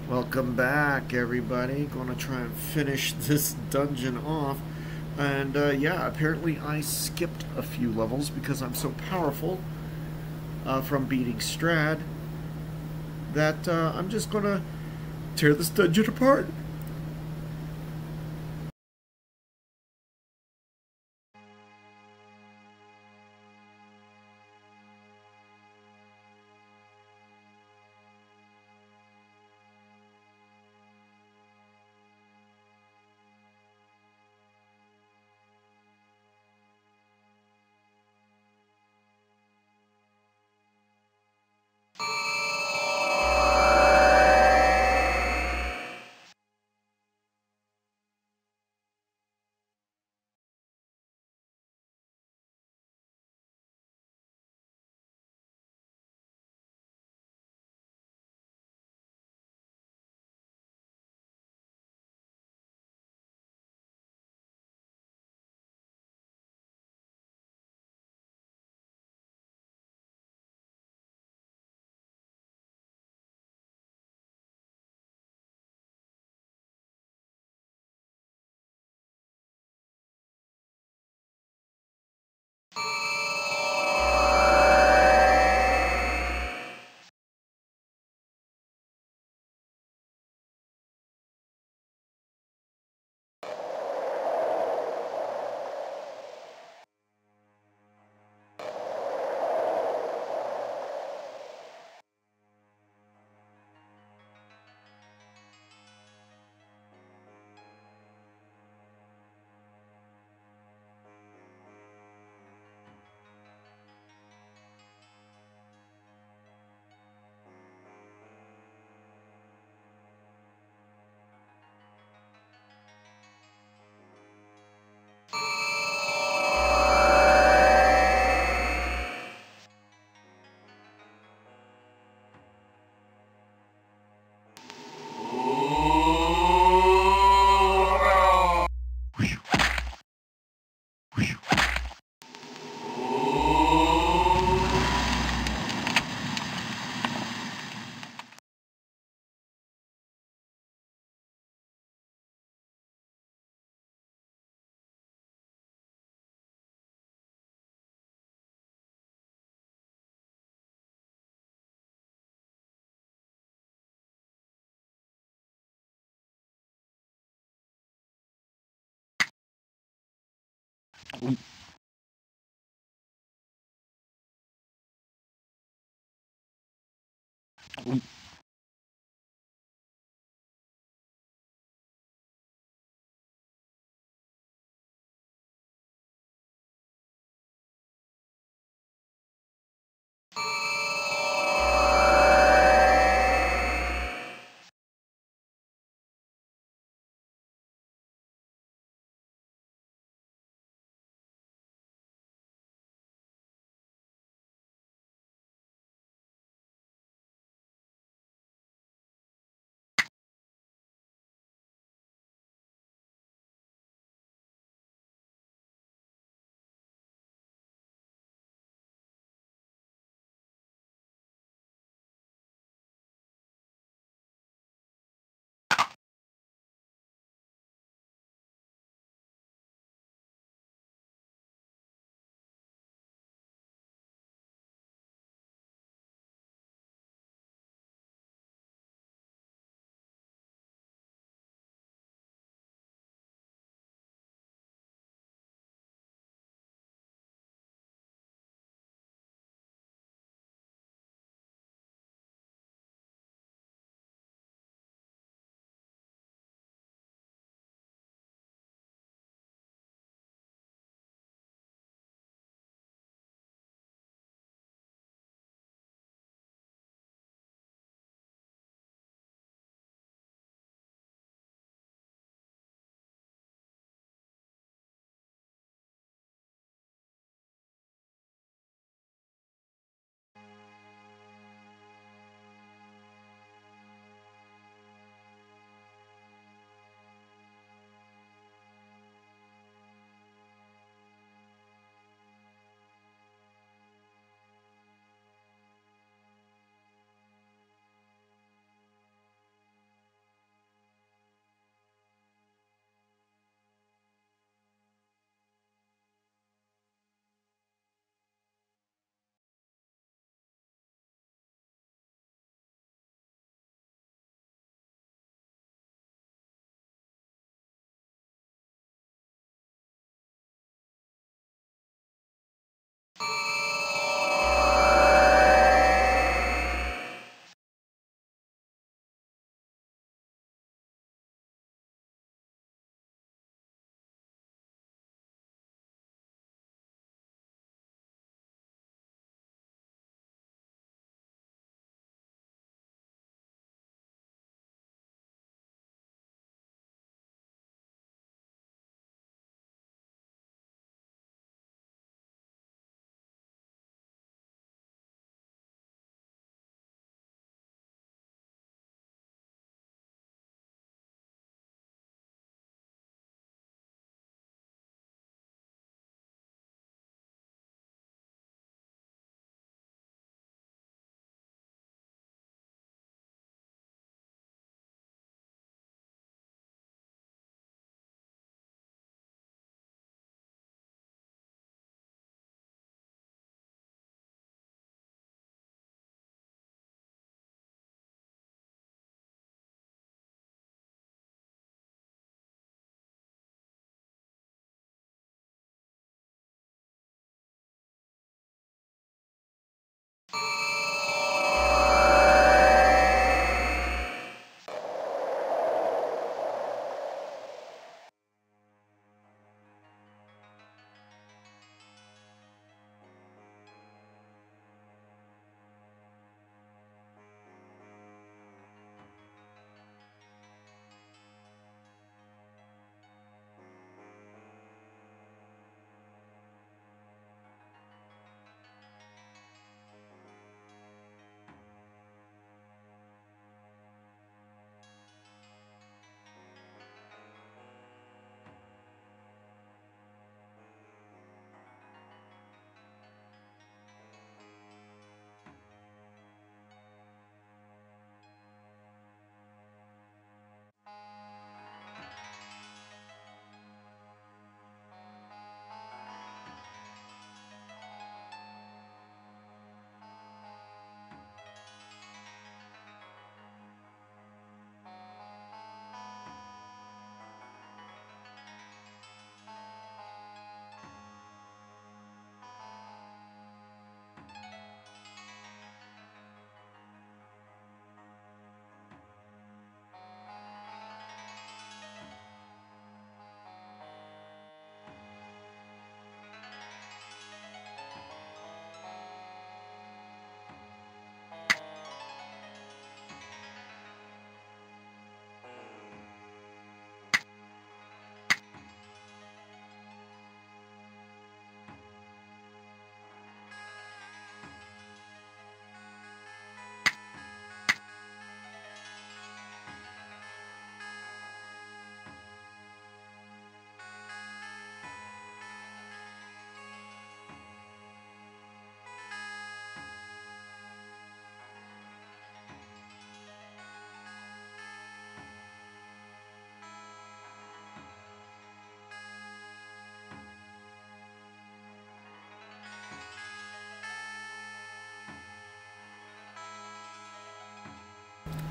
Welcome back, everybody. Gonna try and finish this dungeon off. And yeah, apparently I skipped a few levels because I'm so powerful from beating Strad that I'm just gonna tear this dungeon apart.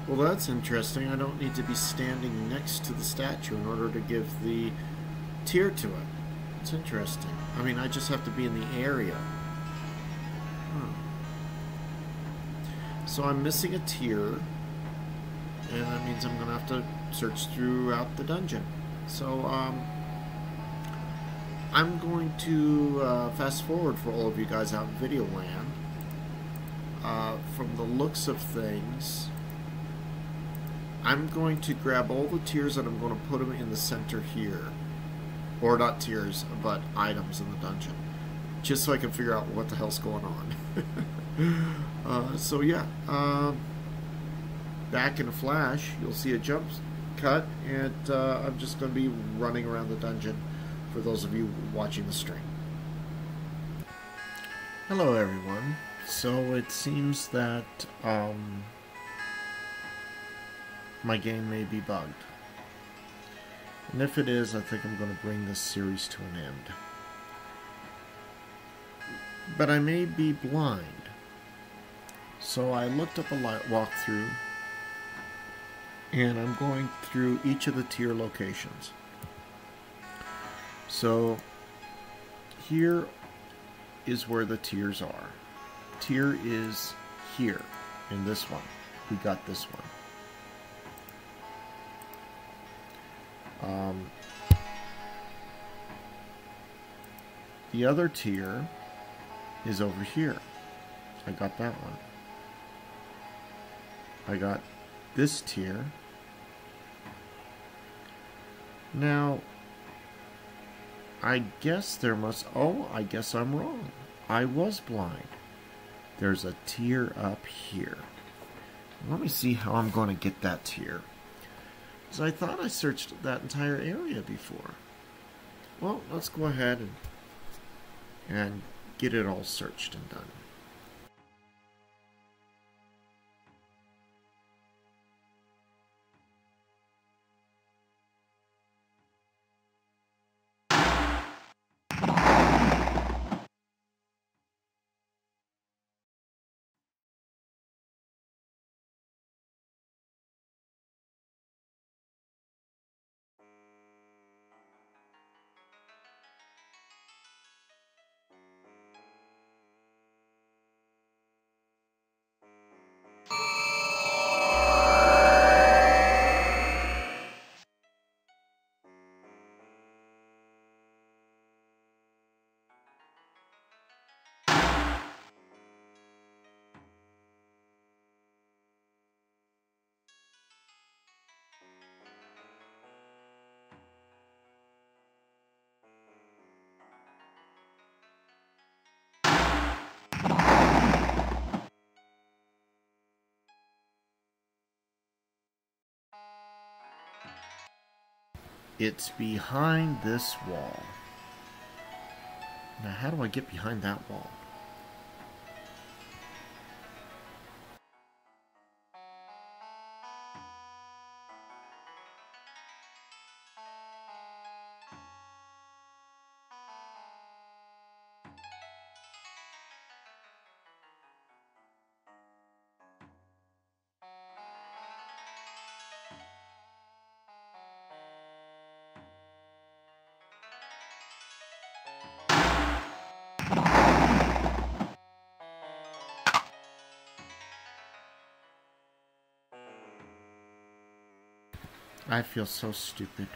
Well, that's interesting. I don't need to be standing next to the statue in order to give the tier to it. It's interesting. I mean, I just have to be in the area. Huh. So I'm missing a tier, and that means I'm going to have to search throughout the dungeon. So, I'm going to fast forward for all of you guys out in Video Land. From the looks of things, I'm going to grab all the tiers and I'm going to put them in the center here. Or not tiers, but items in the dungeon. Just so I can figure out what the hell's going on. So yeah, back in a flash, you'll see a jump cut, and I'm just going to be running around the dungeon for those of you watching the stream. Hello everyone. So it seems that my game may be bugged. And if it is, I think I'm going to bring this series to an end. But I may be blind. So I looked up a walkthrough, and I'm going through each of the tier locations. So here is where the tiers are. Tier is here in this one. We got this one. The other tier is over here. I got that one. I got this tier. Now, I guess there must... Oh, I guess I'm wrong. I was blind. There's a tier up here. Let me see how I'm going to get that tier. Because I thought I searched that entire area before. Well, let's go ahead and get it all searched and done. It's behind this wall. Now, how do I get behind that wall? I feel so stupid.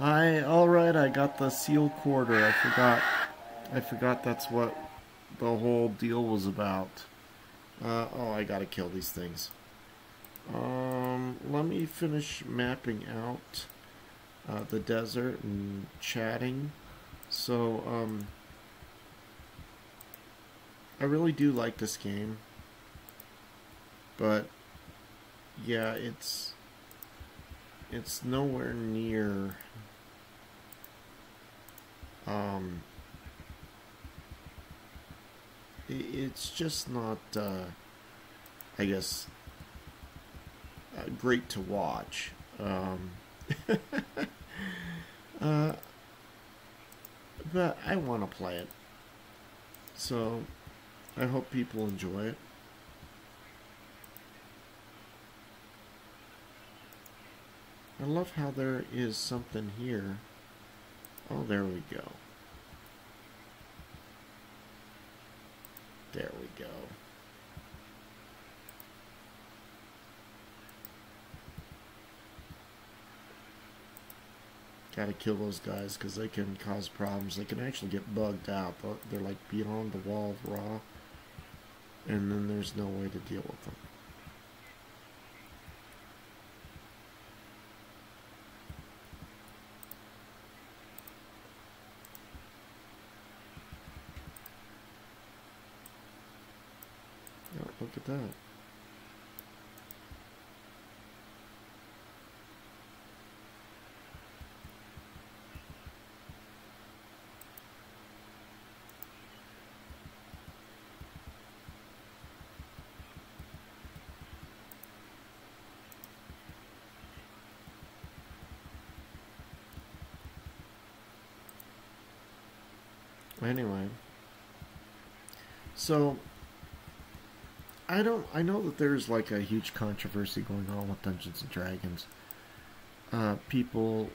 Alright, I got the seal quarter. I forgot that's what the whole deal was about. Oh, I gotta kill these things. Let me finish mapping out the desert and chatting. So, I really do like this game, but yeah, it's nowhere near it's just not I guess great to watch. uh, but I want to play it, so I hope people enjoy it. I love how there is something here. Oh, there we go. There we go. Gotta kill those guys because they can cause problems. They can actually get bugged out. They're like beyond the wall of raw, and then there's no way to deal with them. Oh, look at that. Anyway, so I know that there's like a huge controversy going on with Dungeons and Dragons. People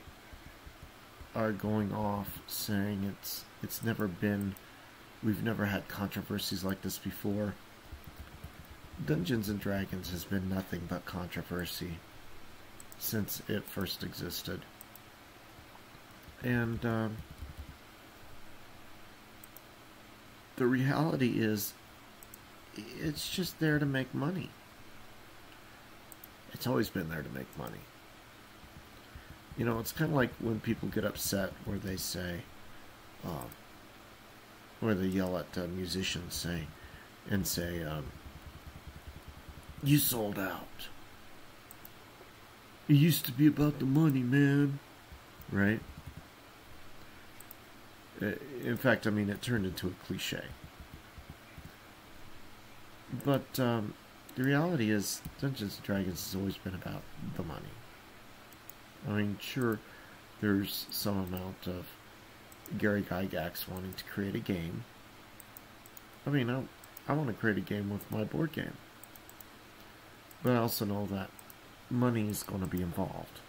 are going off saying it's never been, we've never had controversies like this before. Dungeons and Dragons has been nothing but controversy since it first existed. And the reality is, it's just there to make money. It's always been there to make money. You know, it's kind of like when people get upset where they say, where they yell at musicians say, you sold out. It used to be about the money, man. Right? In fact, I mean, it turned into a cliche. But the reality is, Dungeons & Dragons has always been about the money. I mean, sure, there's some amount of Gary Gygax wanting to create a game. I mean, I want to create a game with my board game. But I also know that money is going to be involved,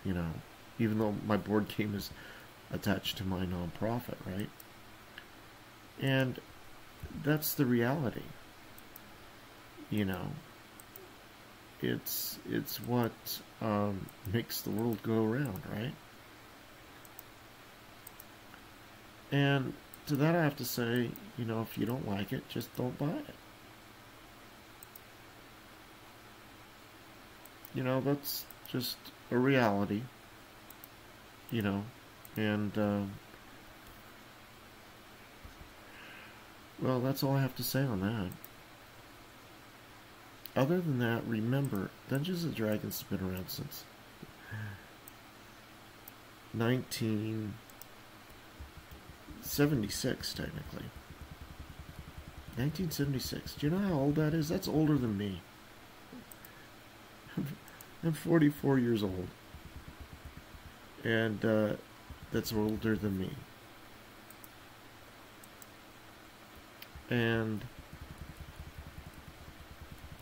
you know, even though my board game is attached to my nonprofit, right? And that's the reality. You know, it's what makes the world go around, right? And to that I have to say, you know, if you don't like it, just don't buy it. You know, that's just a reality, you know, and well, that's all I have to say on that. Other than that, remember, Dungeons & Dragons has been around since 1976, technically. 1976. Do you know how old that is? That's older than me. I'm 44 years old. And that's older than me. And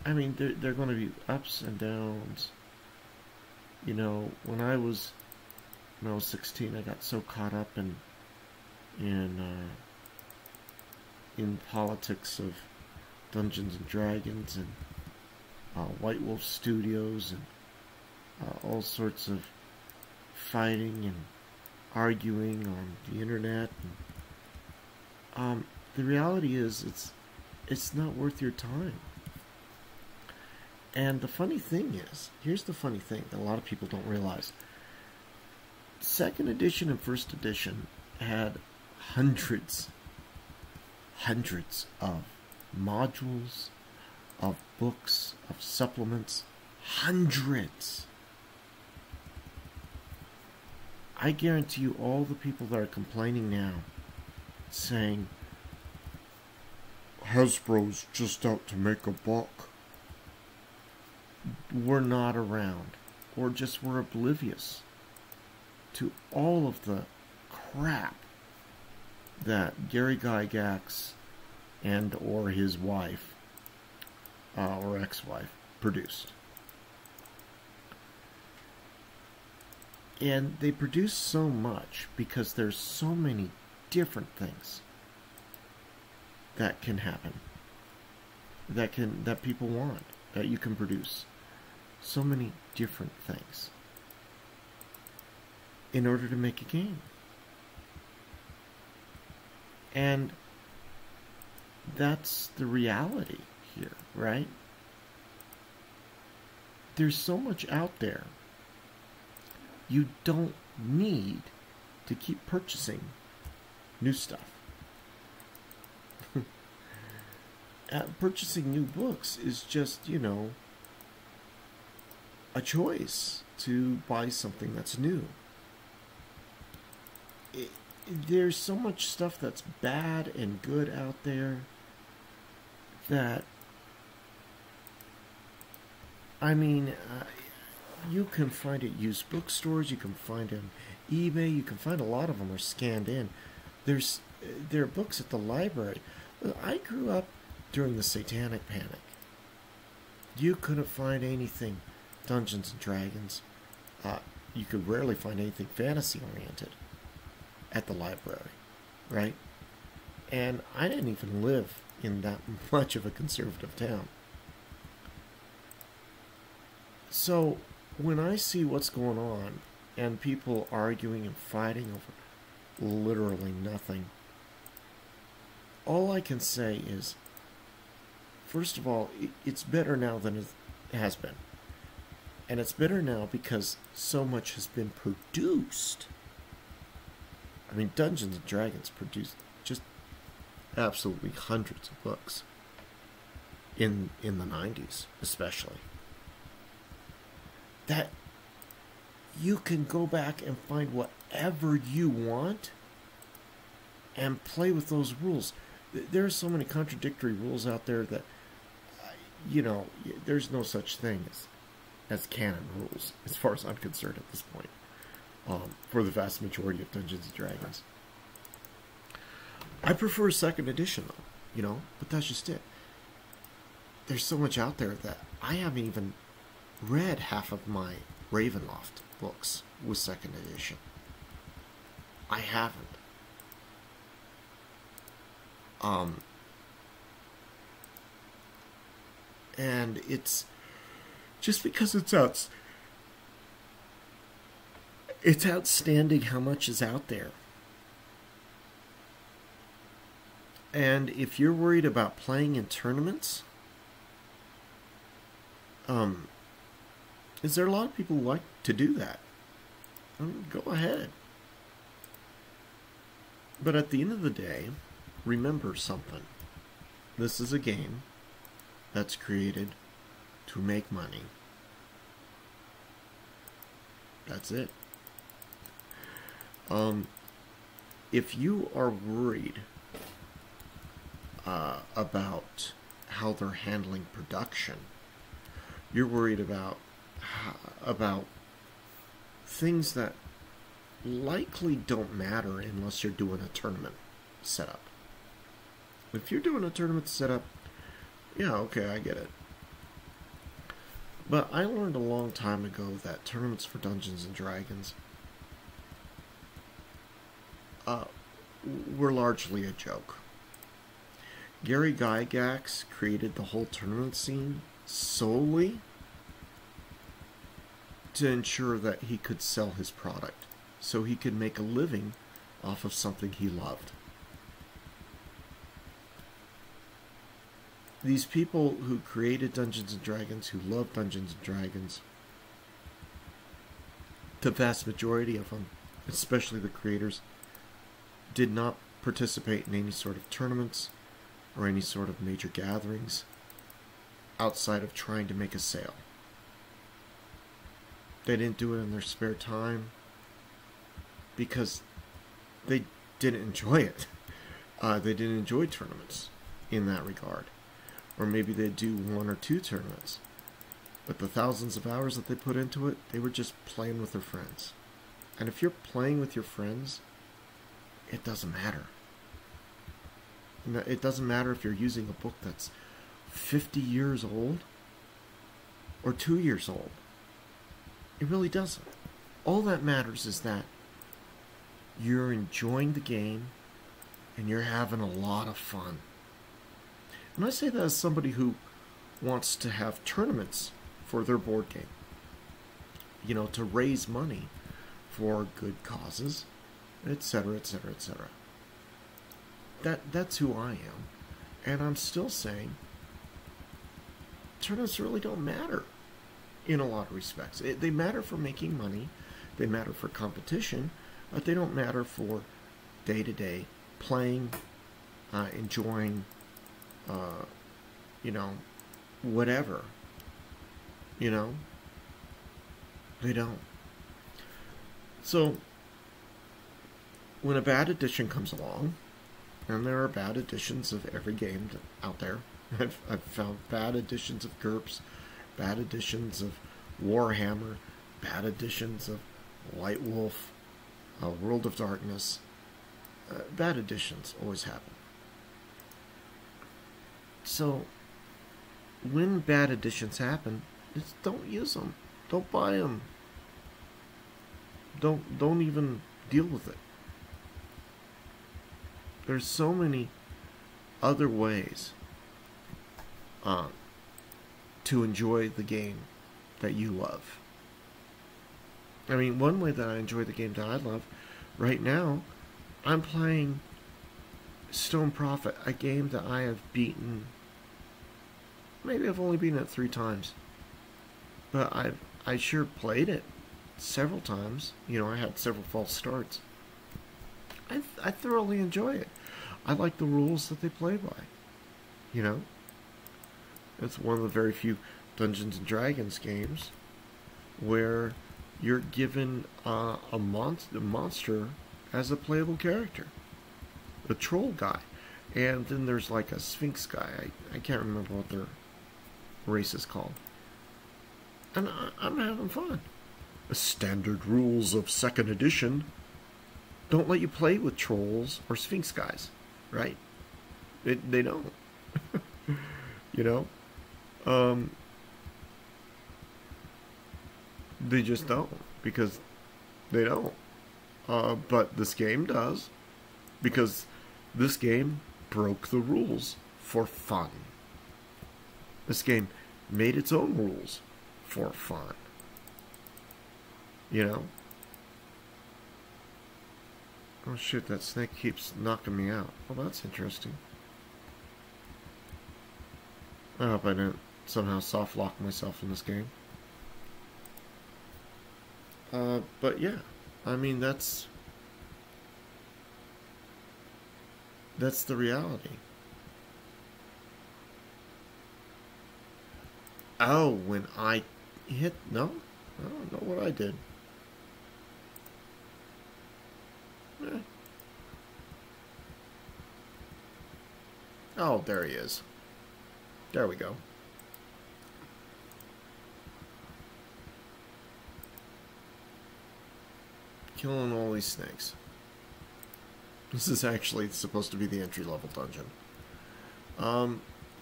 I mean, they're going to be ups and downs. You know, when I was 16, I got so caught up in politics of Dungeons and Dragons and White Wolf Studios and all sorts of fighting and arguing on the internet. And, the reality is, it's not worth your time. And the funny thing is, here's the funny thing that a lot of people don't realize. Second edition and first edition had hundreds of modules, of books, of supplements, hundreds. I guarantee you all the people that are complaining now, saying, Hasbro's just out to make a buck, were not around, or just were oblivious to all of the crap that Gary Gygax and or his wife or ex-wife produced. And they produce so much because there's so many different things that can happen, that people want, that you can produce. So many different things in order to make a game. And that's the reality here, right? There's so much out there. You don't need to keep purchasing new stuff. Purchasing new books is just, a choice to buy something that's new. There's so much stuff that's bad and good out there that, you can find it used bookstores, you can find it on eBay, you can find a lot of them are scanned in. There are books at the library. I grew up during the Satanic Panic. You couldn't find anything Dungeons and Dragons. You could rarely find anything fantasy oriented at the library, right? And I didn't even live in that much of a conservative town. So when I see what's going on and people arguing and fighting over literally nothing, all I can say is, first of all, it's better now than it has been. And it's better now because so much has been produced. Dungeons and Dragons produced just absolutely hundreds of books. In the 90s, especially. That you can go back and find whatever you want and play with those rules. There are so many contradictory rules out there that, there's no such thing as canon rules, as far as I'm concerned at this point, for the vast majority of Dungeons and Dragons. I prefer second edition, though, but that's just it. There's so much out there that I haven't even read half of my Ravenloft books with second edition. I haven't. And it's just because it's outstanding how much is out there. And if you're worried about playing in tournaments, is there a lot of people who like to do that? Go ahead. But at the end of the day, remember something. This is a game that's created to make money. That's it. If you are worried about how they're handling production, you're worried about things that likely don't matter unless you're doing a tournament setup. If you're doing a tournament setup, yeah, okay, I get it. But I learned a long time ago that tournaments for Dungeons and Dragons were largely a joke. Gary Gygax created the whole tournament scene solely to ensure that he could sell his product, so he could make a living off of something he loved. These people who created Dungeons and Dragons, who love Dungeons and Dragons, the vast majority of them, especially the creators, did not participate in any sort of tournaments. or any sort of major gatherings outside of trying to make a sale. They didn't do it in their spare time because they didn't enjoy it. They didn't enjoy tournaments in that regard. Or maybe they'd do 1 or 2 tournaments. But the thousands of hours that they put into it, they were just playing with their friends. And if you're playing with your friends, it doesn't matter. It doesn't matter if you're using a book that's 50 years old or 2 years old. It really doesn't. All that matters is that you're enjoying the game and you're having a lot of fun. And I say that as somebody who wants to have tournaments for their board game. You know, to raise money for good causes, etc., etc., etc. That's who I am. And I'm still saying tournaments really don't matter in a lot of respects. They matter for making money, they matter for competition, but they don't matter for day-to-day playing, enjoying, you know, whatever. You know? They don't. So, when a bad edition comes along, and there are bad editions of every game out there, I've found bad editions of GURPS, bad editions of Warhammer, bad editions of White Wolf, World of Darkness. Bad editions always happen. So, when bad editions happen, just don't use them. Don't buy them. Don't even deal with it. There's so many other ways to enjoy the game that you love. I mean, one way that I enjoy the game that I love right now, I'm playing Stone Prophet, a game that I have beaten. Maybe I've only beaten it 3 times, but I sure played it several times. You know, I had several false starts. I thoroughly enjoy it. I like the rules that they play by. You know, it's one of the very few Dungeons and Dragons games where you're given a monster as a playable character, the troll guy, and then there's like a sphinx guy. I can't remember what their race is called, and I'm having fun. The standard rules of 2nd edition don't let you play with trolls or sphinx guys, right? They don't. You know, they just don't, because they don't. But this game does, because this game broke the rules for fun. This game made its own rules for fun. You know? Oh shit, that snake keeps knocking me out. Well, that's interesting. I hope I didn't somehow soft lock myself in this game. But yeah, I mean, that's the reality. Oh, when I hit... No, I don't know what I did. Eh. Oh, there he is. There we go. Killing all these snakes. This is actually supposed to be the entry-level dungeon.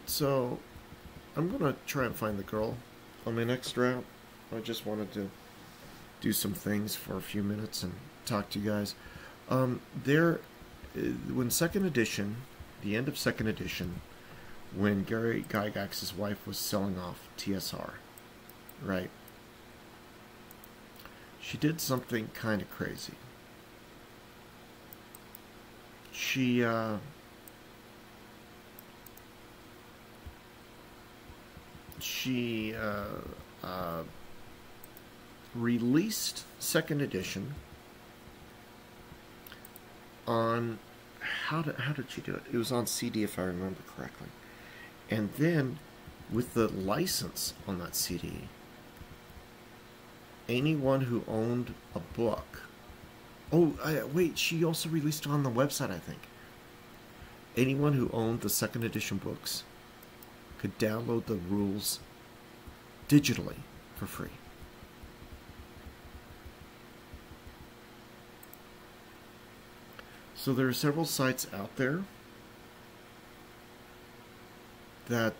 So I'm gonna try and find the girl on my next route. I just wanted to do some things for a few minutes and talk to you guys. When 2nd edition, the end of 2nd edition, when Gary Gygax's wife was selling off TSR, right? She did something kind of crazy. She released 2nd edition on how did she do it? It was on CD if I remember correctly. And then with the license on that CD, anyone who owned a book. Oh, wait, she also released it on the website, I think. Anyone who owned the second edition books could download the rules digitally for free. So there are several sites out there that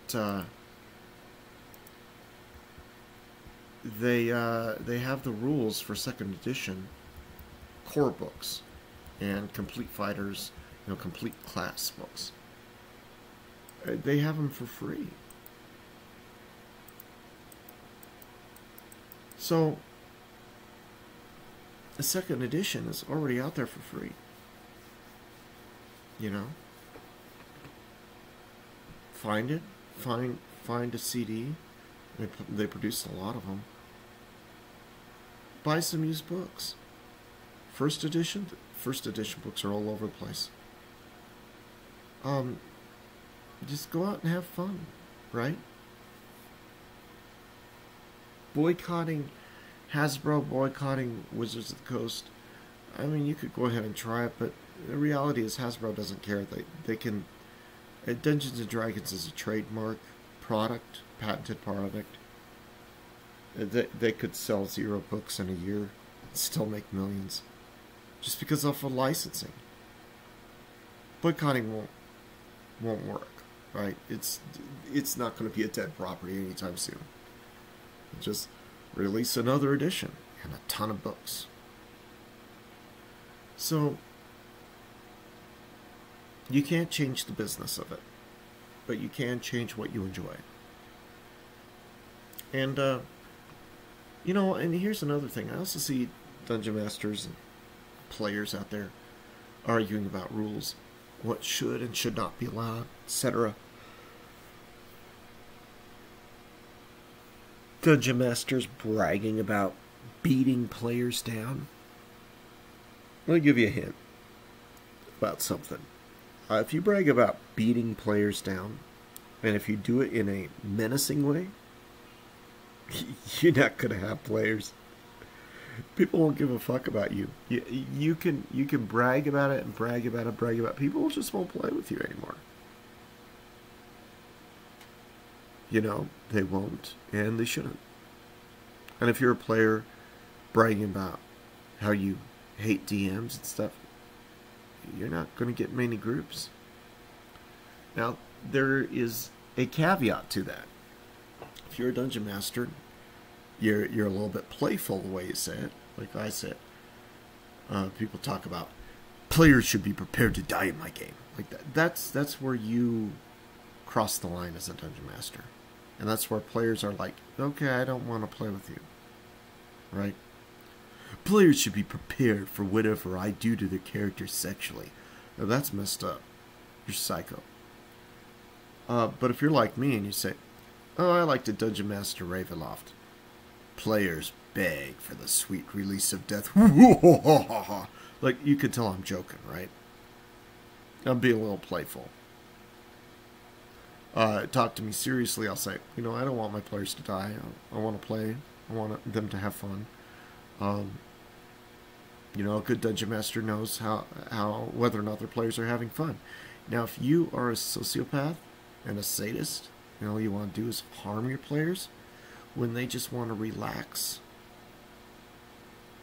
they have the rules for second edition core books and complete fighters, complete class books. They have them for free. So the second edition is already out there for free. Find it. Find a CD. They produced a lot of them. Buy some used books. First edition books are all over the place. Just go out and have fun, right? Boycotting Hasbro, boycotting Wizards of the Coast. I mean, you could go ahead and try it, but the reality is Hasbro doesn't care. They can. Dungeons and Dragons is a trademark product, patented product. They could sell 0 books in a year and still make millions, just because of licensing. Boycotting won't work, right? It's not going to be a dead property anytime soon. Just release another edition and a ton of books. So you can't change the business of it, but you can change what you enjoy. And and here's another thing. I also see dungeon masters and players out there arguing about rules, what should and should not be allowed, etc. Dungeon masters bragging about beating players down. I'll give you a hint about something. If you brag about beating players down, and if you do it in a menacing way, you're not going to have players. People won't give a fuck about you. You can brag about it and brag about it. People just won't play with you anymore. They won't, and they shouldn't. And if you're a player bragging about how you hate DMs and stuff, you're not going to get many groups. Now, there is a caveat to that. If you're a dungeon master, you're a little bit playful the way you say it, like I said. People talk about players should be prepared to die in my game, like that. That's where you cross the line as a dungeon master, and that's where players are like, okay, I don't want to play with you, right? Players should be prepared for whatever I do to their characters sexually. Now that's messed up. You're psycho. But if you're like me and you say, oh, I like to Dungeon Master Ravenloft. Players beg for the sweet release of death. Like, you could tell I'm joking, right? I'm being a little playful. Talk to me seriously, I'll say, I don't want my players to die. I want to play. I want them to have fun. A good dungeon master knows how whether or not their players are having fun. Now, if you are a sociopath and a sadist, all you want to do is harm your players when they just want to relax.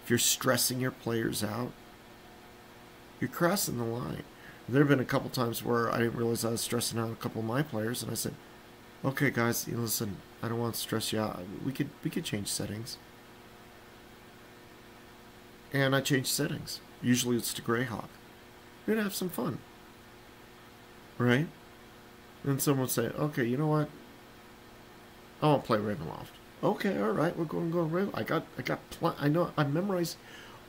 If you're stressing your players out, you're crossing the line. There have been a couple times where I didn't realize I was stressing out a couple of my players, and I said, okay, guys, listen, I don't want to stress you out. We could change settings. And I changed settings. Usually it's to Greyhawk. We're going to have some fun. Right? And someone would say, okay, you know what? I want to play Ravenloft. Okay, alright, we're going to go Ravenloft. I memorized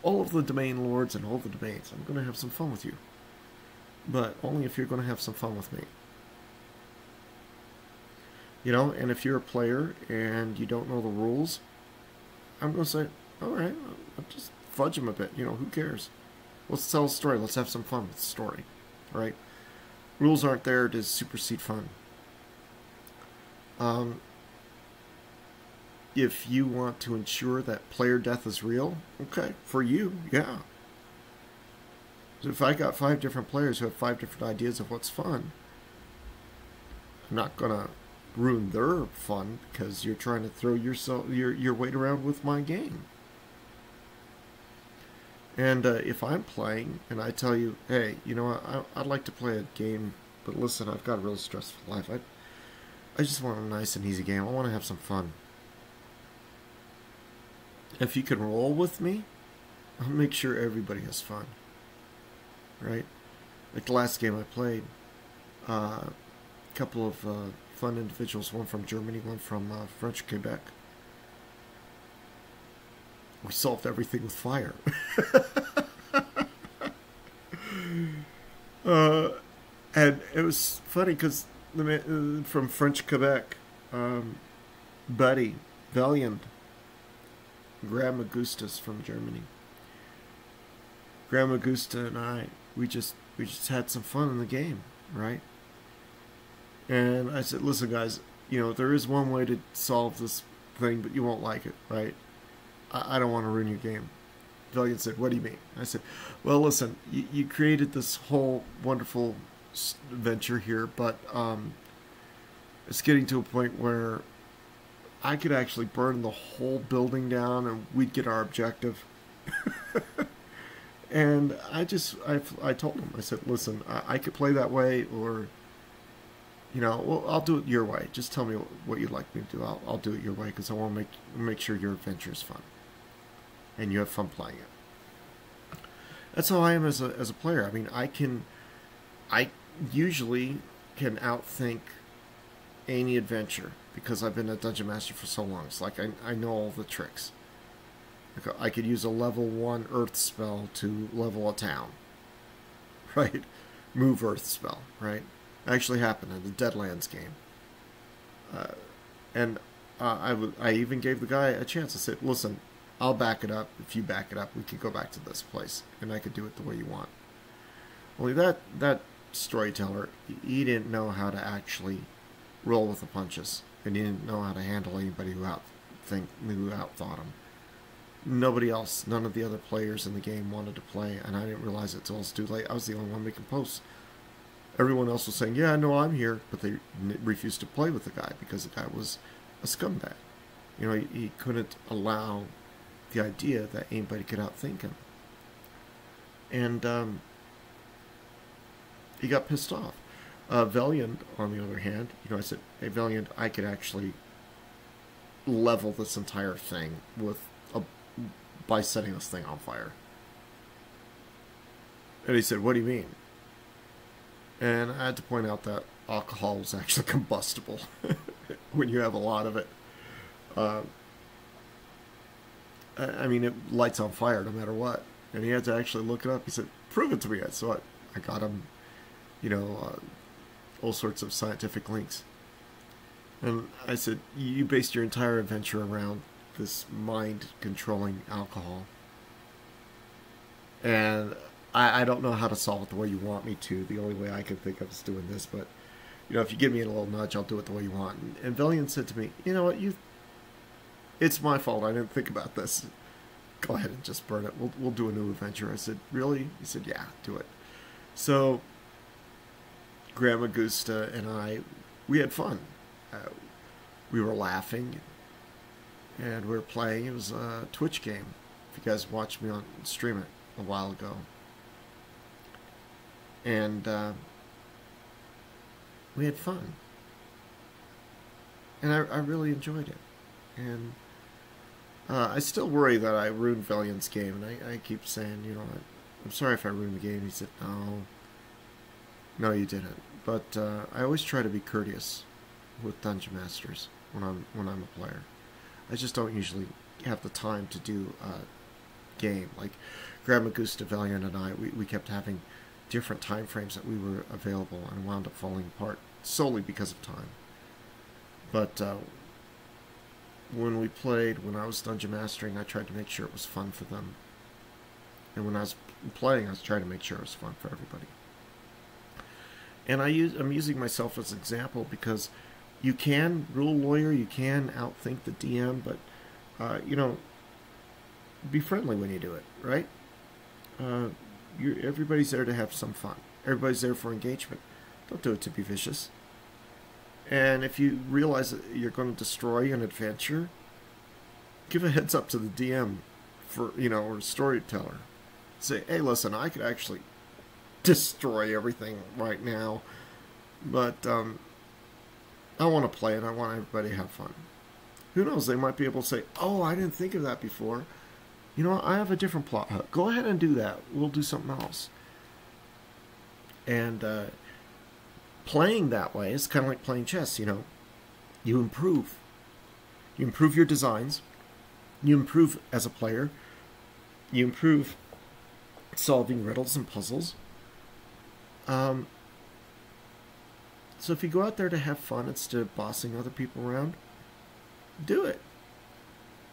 all of the domain lords and all the domains. I'm going to have some fun with you. But only if you're going to have some fun with me. And if you're a player and you don't know the rules, I'm going to say, alright, I'll just fudge them a bit. Who cares? Let's tell a story. Let's have some fun with the story. right? Rules aren't there to supersede fun. Um, if you want to ensure that player death is real, okay, for you, yeah. So if I got 5 different players who have 5 different ideas of what's fun, I'm not gonna ruin their fun because you're trying to throw your weight around with my game. And if I'm playing and I tell you, hey, you know what, I'd like to play a game, but listen, I've got a really stressful life. I just want a nice and easy game. I want to have some fun. If you can roll with me, I'll make sure everybody has fun. Right? Like the last game I played, a couple of fun individuals, one from Germany, one from French Quebec. We solved everything with fire. uh, and it was funny because the man from French Quebec, Buddy, Valiant, Grandma Gustas from Germany. Grandma Gusta and I, we just had some fun in the game, right? And I said, listen, guys, you know, there is one way to solve this thing, but you won't like it, right? I don't want to ruin your game. Valiant said, what do you mean? I said, well, listen, you created this whole wonderful venture here, but it's getting to a point where I could actually burn the whole building down and we'd get our objective. And I told him, I said, listen, I could play that way, or, you know, well, I'll do it your way. Just tell me what you'd like me to do. I'll do it your way because I want to make sure your adventure is fun and you have fun playing it. That's how I am as a player. I mean, I usually can outthink any adventure because I've been a dungeon master for so long. It's like I know all the tricks. Like I could use a level 1 earth spell to level a town, right? Move earth spell, right? Actually happened in the Deadlands game. And I even gave the guy a chance. I said, listen, I'll back it up. If you back it up, we could go back to this place, and I could do it the way you want. Only that storyteller, he didn't know how to actually roll with the punches, and he didn't know how to handle anybody who outthought him. Nobody else, none of the other players in the game wanted to play, and I didn't realize it till it was too late. I was the only one making posts. Everyone else was saying, yeah, no, I'm here, but they refused to play with the guy because the guy was a scumbag. You know, he couldn't allow the idea that anybody could outthink him. And he got pissed off. Valiant, on the other hand, you know, I said, hey, Valiant, I could actually level this entire thing by setting this thing on fire. And he said, what do you mean? And I had to point out that alcohol was actually combustible when you have a lot of it. I mean, it lights on fire no matter what. And he had to actually look it up. He said, prove it to me. So I got him, you know, all sorts of scientific links. And I said, you based your entire adventure around this mind-controlling alcohol. And I don't know how to solve it the way you want me to. The only way I can think of is doing this. But, you know, if you give me a little nudge, I'll do it the way you want. And Valiant said to me, you know what, it's my fault. I didn't think about this. Go ahead and just burn it. We'll do a new adventure. I said, really? He said, yeah, do it. So, Grandma Gusta and we had fun. We were laughing, and we were playing. It was a Twitch game. If you guys watched me on stream it a while ago. And we had fun. And I really enjoyed it. And I still worry that I ruined Valiant's game. And I keep saying, you know, I'm sorry if I ruined the game. He said, no, you didn't. But I always try to be courteous with Dungeon Masters when I'm a player. I just don't usually have the time to do a game. Like Grandma Gusta, Valiant, and we kept having different time frames that we were available and wound up falling apart solely because of time. But when we played, when I was Dungeon Mastering, I tried to make sure it was fun for them. And when I was playing, I was trying to make sure it was fun for everybody. And I'm using myself as an example because you can rule lawyer, you can outthink the DM, but you know, be friendly when you do it, right? Everybody's there to have some fun. Everybody's there for engagement. Don't do it to be vicious. And if you realize that you're going to destroy an adventure, give a heads up to the DM, for or storyteller. Say, hey, listen, I could actually destroy everything right now, but I want to play it. I want everybody to have fun. Who knows? They might be able to say, oh, I didn't think of that before. You know, I have a different plot hook. Go ahead and do that. We'll do something else. And playing that way is kind of like playing chess, you improve. You improve your designs. You improve as a player. You improve solving riddles and puzzles. So if you go out there to have fun instead of bossing other people around, do it.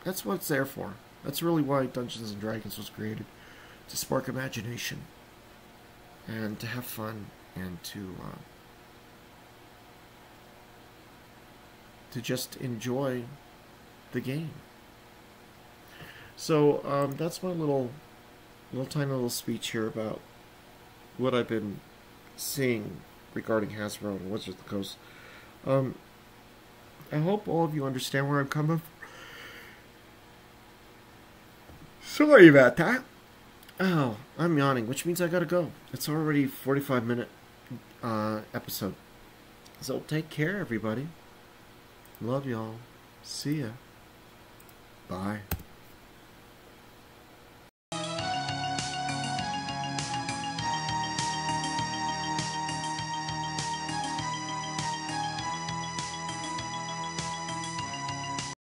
That's what it's there for. That's really why Dungeons & Dragons was created. To spark imagination. And to have fun. And to just enjoy the game. So that's my little tiny little speech here about what I've been seeing regarding Hasbro and Wizards of the Coast. I hope all of you understand where I'm coming from. Sorry about that. Oh, I'm yawning, which means I gotta go. It's already a 45-minute episode. So take care, everybody. Love y'all. See ya. Bye.